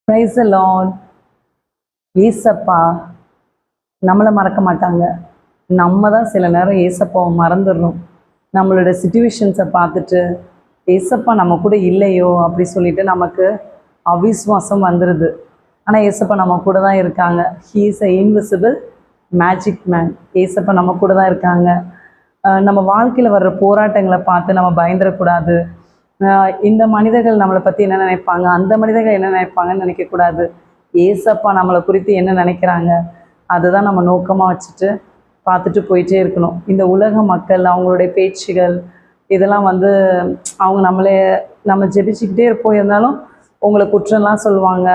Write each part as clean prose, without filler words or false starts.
Praise the Lord. ஏசப்பா நம்மளை மறக்க மாட்டாங்க. நம்ம தான் சில நேரம் ஏசப்பாவை மறந்துடுறோம். நம்மளோட சுச்சுவேஷன்ஸை பார்த்துட்டு ஏசப்பா நம்ம கூட இல்லையோ அப்படி சொல்லிட்டு நமக்கு அவிஸ்வாசம் வந்துடுது. ஆனால் ஏசப்பா நம்ம கூட தான் இருக்காங்க. He is a invisible magic man. ஏசப்பா நம்ம கூட தான் இருக்காங்க. நம்ம வாழ்க்கையில் வர்ற போராட்டங்களை பார்த்து நம்ம பயந்துடக்கூடாது. இந்த மனிதர்கள் நம்மளை பற்றி என்ன நினைப்பாங்க, அந்த மனிதர்கள் என்ன நினைப்பாங்கன்னு நினைக்கக்கூடாது. ஏசப்பா நம்மளை குறித்து என்ன நினைக்கிறாங்க அதுதான் நம்ம நோக்கமாக வச்சுட்டு பார்த்துட்டு போயிட்டே இருக்கணும். இந்த உலக மக்கள் அவங்களுடைய பேச்சுகள் இதெல்லாம் அவங்க நம்ம ஜெபிச்சுக்கிட்டே போயிருந்தாலும் உங்களை குற்றம்லாம் சொல்லுவாங்க.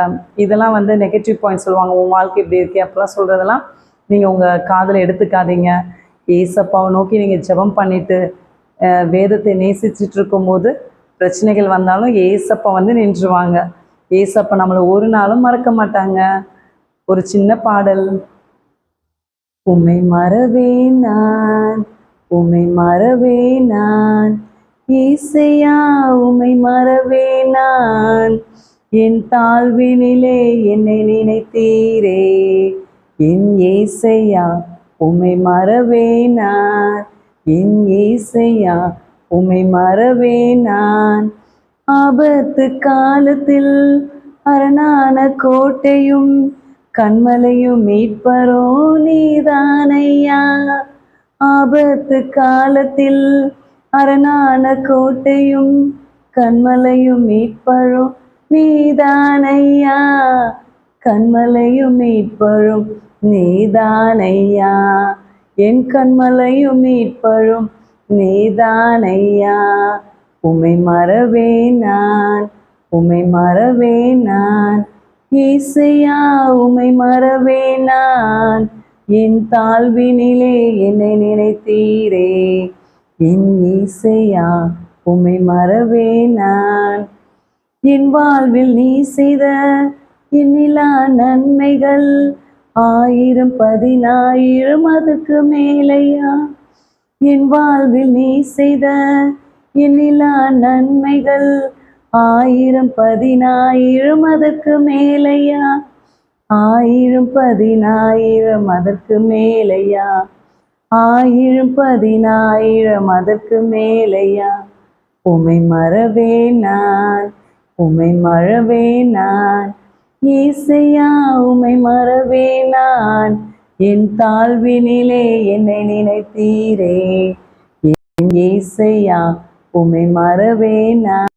இதெல்லாம் நெகட்டிவ் பாயிண்ட் சொல்லுவாங்க. உன் வாழ்க்கை இப்படி இருக்கே அப்படிலாம் சொல்கிறதெல்லாம் நீங்கள் உங்கள் காதில் எடுத்துக்காதீங்க. ஏசப்பாவை நோக்கி நீங்கள் ஜெபம் பண்ணிவிட்டு வேதத்தை நேசிச்சுட்டு இருக்கும்போது பிரச்சனைகள் வந்தாலும் ஏசப்பா நின்றுவாங்க. ஏசப்பா நம்மளை ஒரு நாளும் மறக்க மாட்டாங்க. ஒரு சின்ன பாடல். உம்மை மறவே நான், உம்மை மறவே நான், ஏசையா உம்மை மறவே நான், என் தாழ்வினிலே என்னை நினைத்தீரே, என் ஏசையா உம்மை மறவே நான், என் ஏசையா உம்மை மறவே நான். ஆபத்து காலத்தில் அரணான கோட்டையும் கண்மலையும் மீட்பரோ நீதானையா. ஆபத்து காலத்தில் அரணான கோட்டையும் கண்மலையும் மீட்பரோ நீதானையா, கண்மலையும் மீட்பரும் நீதானையா, என் கண்மலையும் மீட்பரும் நீதானையா. உம்மை மறவே நான், உம்மை மறவே நான், ஏசையா உம்மை மறவே நான், என் தாழ்வினிலே என்னை நினைத்தீரே, என் ஏசையா உம்மை மறவே நான். என் வாழ்வில் நீ செய்த எண்ணிலா நன்மைகள் 1000 10,000 அதுக்கு மேலையா. என் வாழ்வில் நீ செய்த எண்ணிலா நன்மைகள் 1000 10,000 அதற்கு மேலையா, 1000 10,000 அதற்கு மேலையா, 1000 10,000 அதற்கு மேலையா. உம்மை மறவே நான், உம்மை மறவே நான், ஏசையா உம்மை மறவே நான், என் தாழ்வினிலே என்னை நினைத்தீரே, என் ஏசையா உம்மை மறவே நான்.